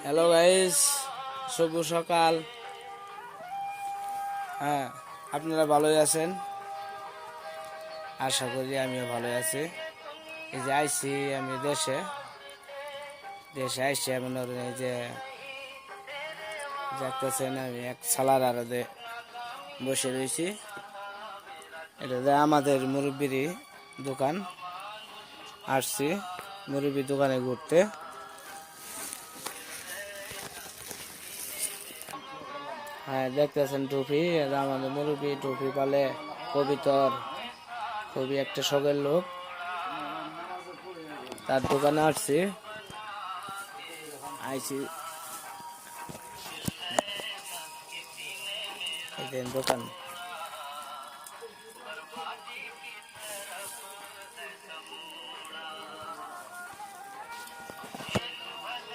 Hello guys, শুভ সকাল। হ্যাঁ, আপনারা ভালোই আছেন, আশা করি আমিও ভালোই আছি। এই যে আইছি আমি দেশে আইসি, এমন এই যে দেখতেছেন আমি এক সালার আড়তে বসে রয়েছি। এটা আমাদের মুরব্বিরই দোকান। আসছি মুরব্বির দোকানে ঘুরতে। হ্যাঁ, দেখতেছেন টুপি, এটা আমাদের মুরব্বি টুপি পালে কবিতর, খুবই একটা শখের লোক। তার দোকানে আইছি এই দোকান।